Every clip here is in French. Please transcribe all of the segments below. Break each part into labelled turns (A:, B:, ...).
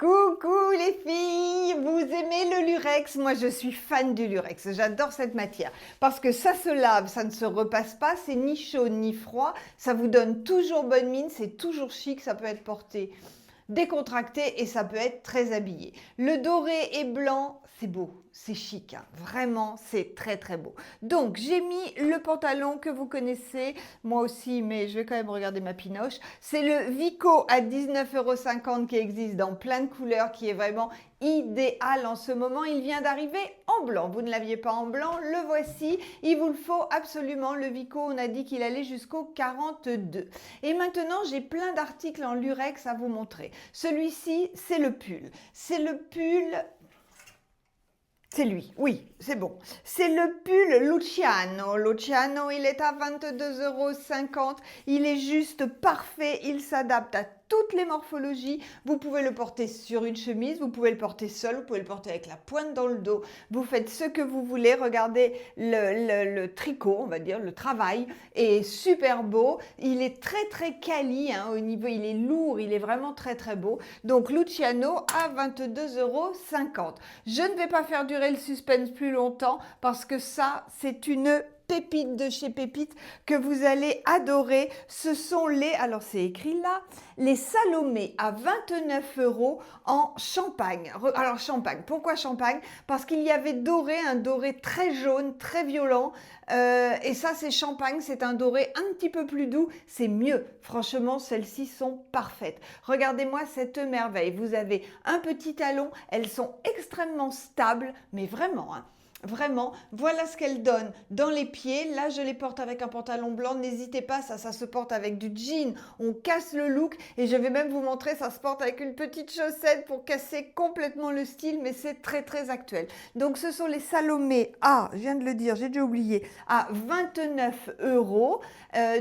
A: Coucou les filles, vous aimez le lurex? Moi je suis fan du lurex, j'adore cette matière parce que ça se lave, ça ne se repasse pas, c'est ni chaud ni froid, ça vous donne toujours bonne mine, c'est toujours chic, ça peut être porté décontracté et ça peut être très habillé. Le doré et blanc, c'est beau, c'est chic, hein. Vraiment, c'est très très beau. Donc, j'ai mis le pantalon que vous connaissez, moi aussi, mais je vais quand même regarder ma pinoche. C'est le Vico à 19,50 € qui existe dans plein de couleurs, qui est vraiment idéal en ce moment. Il vient d'arriver en blanc. Vous ne l'aviez pas en blanc, le voici. Il vous le faut absolument. Le Vico, on a dit qu'il allait jusqu'au 42. Et maintenant, j'ai plein d'articles en lurex à vous montrer. Celui-ci, c'est le pull. C'est le pull... C'est lui, oui, c'est bon. C'est le pull Luciano. Luciano, il est à 22,50 €. Il est juste parfait. Il s'adapte à toutes les morphologies. Vous pouvez le porter sur une chemise, vous pouvez le porter seul, vous pouvez le porter avec la pointe dans le dos. Vous faites ce que vous voulez. Regardez le tricot, on va dire, le travail est super beau. Il est très très quali, hein, au niveau, il est lourd, il est vraiment très très beau. Donc Luciano à 22,50 €. Je ne vais pas faire durer le suspense plus longtemps parce que ça, c'est une pépite de chez Pépite que vous allez adorer. Ce sont les, alors c'est écrit là, les Salomé à 29 € en champagne. Alors champagne, pourquoi champagne? Parce qu'il y avait doré, un doré très jaune, très violent. Et ça c'est champagne, c'est un doré un petit peu plus doux, c'est mieux. Franchement, celles-ci sont parfaites. Regardez-moi cette merveille. Vous avez un petit talon, elles sont extrêmement stables, mais vraiment, hein. Vraiment, voilà ce qu'elle donne dans les pieds. Là, je les porte avec un pantalon blanc. N'hésitez pas, ça se porte avec du jean. On casse le look et je vais même vous montrer, ça se porte avec une petite chaussette pour casser complètement le style, mais c'est très très actuel. Donc, ce sont les Salomé à, je viens de le dire, j'ai déjà oublié, à 29 €,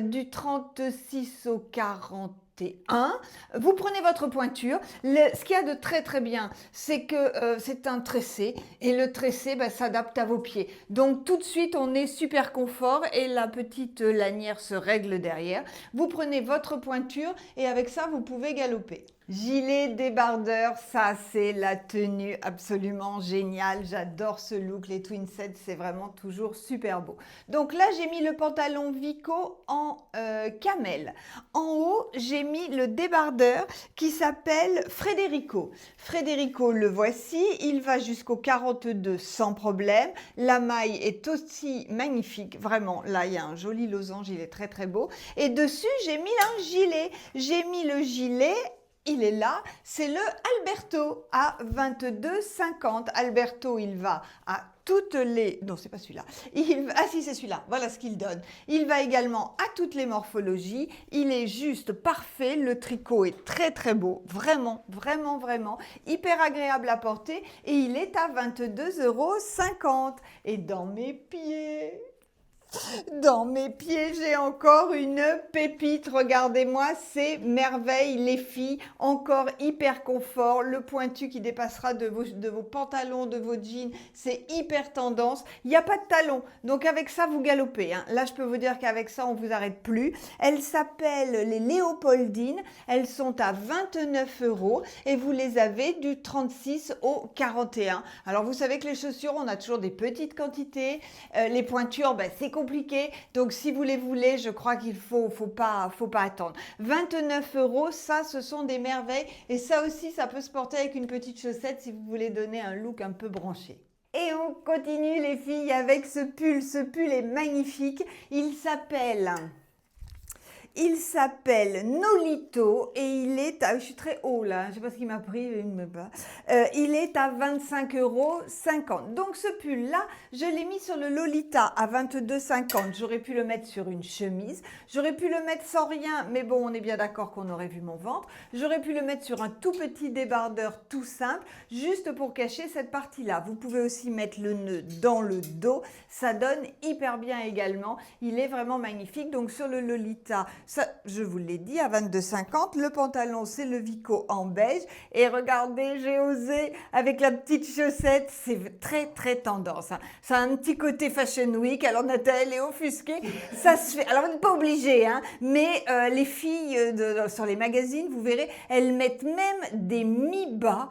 A: du 36 au 41. Vous prenez votre pointure. Ce qu'il y a de très très bien, c'est que c'est un tressé et le tressé s'adapte à vos pieds. Donc tout de suite, on est super confort et la petite lanière se règle derrière. Vous prenez votre pointure et avec ça, vous pouvez galoper. Gilet débardeur, ça c'est la tenue absolument géniale. J'adore ce look, les twin sets, c'est vraiment toujours super beau. Donc là, j'ai mis le pantalon Vico en camel. En haut, j'ai mis le débardeur qui s'appelle Federico. Federico, le voici, il va jusqu'au 42 sans problème. La maille est aussi magnifique, vraiment. Là, il y a un joli losange, il est très très beau. Et dessus, j'ai mis un gilet. J'ai mis le gilet. Il est là, c'est le Alberto à 22,50 €. Alberto, il va à toutes les... Non, c'est pas celui-là. Ah si, c'est celui-là. Voilà ce qu'il donne. Il va également à toutes les morphologies. Il est juste parfait. Le tricot est très très beau. Vraiment, vraiment, vraiment. Hyper agréable à porter. Et il est à 22,50 €. Et dans mes pieds... Dans mes pieds, j'ai encore une pépite. Regardez-moi, c'est merveille, les filles. Encore hyper confort. Le pointu qui dépassera de vos pantalons, de vos jeans. C'est hyper tendance. Il n'y a pas de talons. Donc avec ça, vous galopez, hein. Là, je peux vous dire qu'avec ça, on ne vous arrête plus. Elles s'appellent les Léopoldines. Elles sont à 29 € et vous les avez du 36 au 41. Alors, vous savez que les chaussures, on a toujours des petites quantités. Les pointures, c'est compliqué. Donc, si vous les voulez, je crois qu'il faut pas attendre. 29 €, ça, ce sont des merveilles. Et ça aussi, ça peut se porter avec une petite chaussette si vous voulez donner un look un peu branché. Et on continue, les filles, avec ce pull. Ce pull est magnifique. Il s'appelle Nolito et il est à... Je suis très haut là, je ne sais pas ce qu'il m'a pris, il me bat. Il est à 25,50 €. Donc ce pull-là, je l'ai mis sur le Lolita à 22,50 €. J'aurais pu le mettre sur une chemise. J'aurais pu le mettre sans rien, mais bon, on est bien d'accord qu'on aurait vu mon ventre. J'aurais pu le mettre sur un tout petit débardeur tout simple, juste pour cacher cette partie-là. Vous pouvez aussi mettre le nœud dans le dos. Ça donne hyper bien également. Il est vraiment magnifique. Donc sur le Lolita, Ça, je vous l'ai dit, à 22,50. Le pantalon, c'est le Vico en beige. Et regardez, j'ai osé avec la petite chaussette. C'est très, très tendance. Hein. Ça a un petit côté Fashion Week. Alors, Nathalie est offusquée. Ça se fait. Alors, vous n'êtes pas obligé, hein, mais les filles sur les magazines, vous verrez, elles mettent même des mi-bas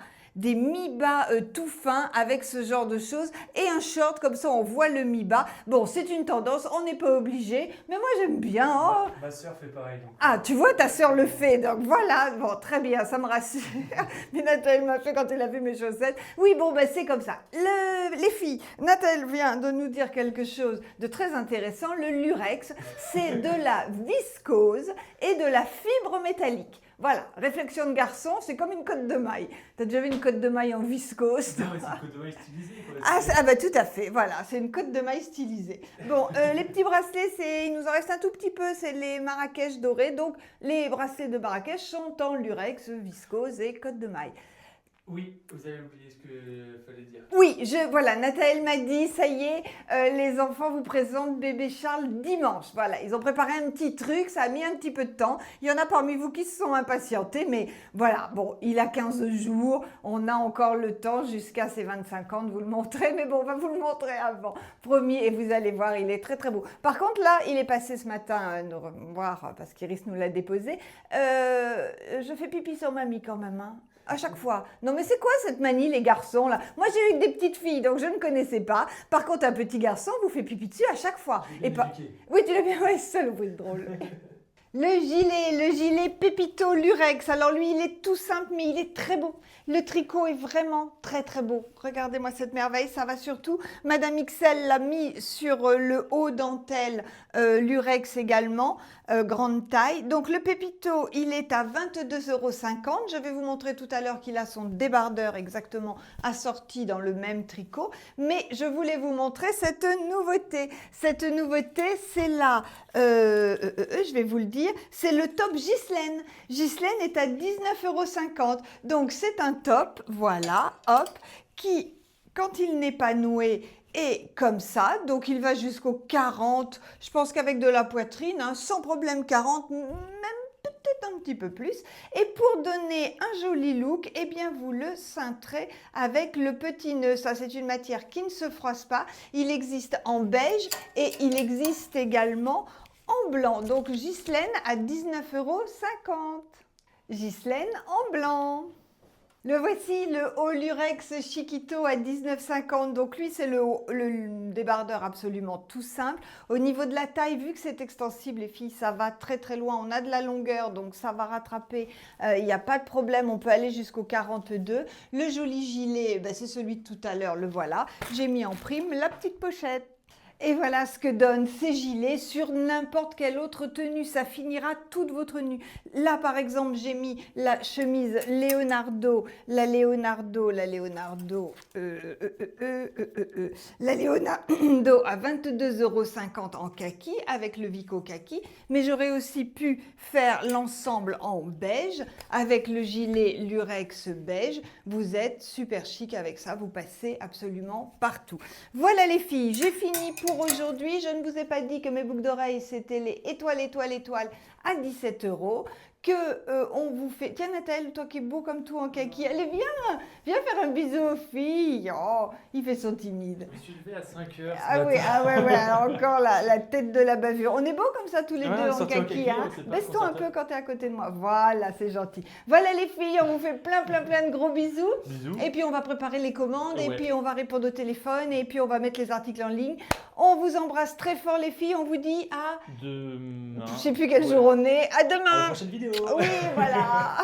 A: tout fins avec ce genre de choses et un short, comme ça on voit le mi-bas. Bon, c'est une tendance, on n'est pas obligé, mais moi j'aime bien. Oh.
B: Ma sœur fait pareil. Donc.
A: Ah, tu vois, ta sœur le fait, donc voilà, bon, très bien, ça me rassure. Mais Nathalie m'a fait quand elle a vu mes chaussettes. Oui, bon, ben c'est comme ça. Les filles, Nathalie vient de nous dire quelque chose de très intéressant. Le lurex, c'est de la viscose et de la fibre métallique. Voilà, réflexion de garçon, c'est comme une cotte de maille. T'as déjà vu une cotte de maille en viscose?
B: Non, mais c'est une cotte de maille stylisée.
A: Ah bah tout à fait, voilà, c'est une cotte de maille stylisée. Bon, les petits bracelets, il nous en reste un tout petit peu, c'est les Marrakech dorés. Donc, les bracelets de Marrakech sont en lurex, viscose et cotte de maille.
B: Oui, vous avez oublié ce qu'il fallait dire.
A: Oui, voilà, Nathalie m'a dit, ça y est, les enfants vous présentent bébé Charles dimanche. Voilà, ils ont préparé un petit truc, ça a mis un petit peu de temps. Il y en a parmi vous qui se sont impatientés, mais voilà, bon, il a 15 jours, on a encore le temps jusqu'à ses 25 ans de vous le montrer, mais bon, on va vous le montrer avant, promis, et vous allez voir, il est très très beau. Par contre, là, il est passé ce matin nous voir, parce qu'Iris nous l'a déposé. Je fais pipi sur mamie quand même, hein. À chaque fois. Non mais c'est quoi cette manie les garçons là? Moi j'ai eu que des petites filles donc je ne connaissais pas. Par contre un petit garçon vous fait pipi dessus à chaque fois.
B: Et pas...
A: Oui tu l'as bien, ouais c'est ça le bruit drôle. Le gilet Pépito Lurex. Alors lui, il est tout simple, mais il est très beau. Le tricot est vraiment très très beau. Regardez-moi cette merveille, ça va surtout. Madame XL l'a mis sur le haut dentelle Lurex également, grande taille. Donc le Pépito, il est à 22,50 €. Je vais vous montrer tout à l'heure qu'il a son débardeur exactement assorti dans le même tricot. Mais je voulais vous montrer cette nouveauté. Cette nouveauté, c'est là, je vais vous le dire, c'est le top Ghislaine. Ghislaine est à 19,50 €. Donc c'est un top, voilà, hop, qui, quand il n'est pas noué, est comme ça. Donc il va jusqu'au 40. Je pense qu'avec de la poitrine, hein, sans problème 40, même peut-être un petit peu plus. Et pour donner un joli look, eh bien vous le cintrez avec le petit nœud. Ça, c'est une matière qui ne se froisse pas. Il existe en beige et il existe également en blanc. Donc Ghislaine à 19,50 €. Ghislaine en blanc. Le voici, le haut Lurex Chiquito à 19,50 €. Donc lui, c'est le débardeur absolument tout simple. Au niveau de la taille, vu que c'est extensible, les filles, ça va très très loin. On a de la longueur, donc ça va rattraper. Il n'y a pas de problème, on peut aller jusqu'au 42. Le joli gilet, ben, c'est celui de tout à l'heure, le voilà. J'ai mis en prime la petite pochette. Et voilà ce que donnent ces gilets sur n'importe quelle autre tenue. Ça finira toute votre tenue. Là, par exemple, j'ai mis la chemise Leonardo à 22,50 € en kaki avec le Vico kaki. Mais j'aurais aussi pu faire l'ensemble en beige avec le gilet Lurex beige. Vous êtes super chic avec ça. Vous passez absolument partout. Voilà les filles, j'ai fini pour aujourd'hui. Je ne vous ai pas dit que mes boucles d'oreilles, c'était les étoiles à 17 €. On vous fait... Tiens Nathalie, toi qui es beau comme tout en kaki, allez viens faire un bisou aux filles. Oh, il fait son timide.
B: Je me suis levé à 5 h.
A: Ah oui, ouais, alors encore la tête de la bavure. On est beaux comme ça tous les deux en kaki, hein. Baisse-toi un peu quand tu es à côté de moi. Voilà, c'est gentil. Voilà les filles, on vous fait plein de gros bisous.
B: Bisous.
A: Et puis on va préparer les commandes, et puis on va répondre au téléphone, et puis on va mettre les articles en ligne. On vous embrasse très fort les filles, on vous dit à...
B: Demain.
A: Je sais plus quel jour on est. À demain.
B: À la prochaine vidéo.
A: Oui, voilà.